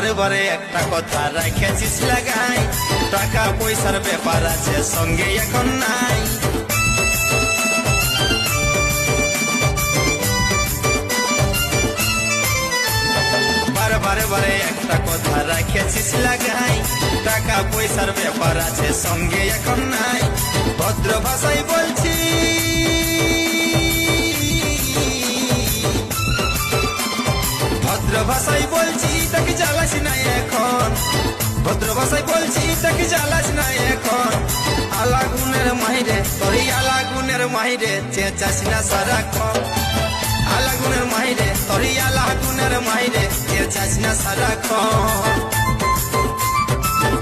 বারে বারে একটা কথা রাখেছিস লাগাই, টাকা পয়সার ব্যাপার আছে সঙ্গে এখন নাই। বারে বারে একটা কথা রাখেছিস লাগাই, টাকা পয়সার ব্যাপার আছে সঙ্গে এখন নাই। ভদ্র ভাষায় বলছি, ভদ্র ভাষায় বলছি তাকে জ্বালাস না এখন, ভদ্র ভাষায় বলছি তাকে জ্বালাস না এখন। আলাগুনের মাহিরে তোরই আলাগুনের মাহিরে চেঁচাস না সারাক্ষণ, আলাগুনের মাহিরে তোরই আলাগুনের মাহিরে চেঁচাস না সারাক্ষণ।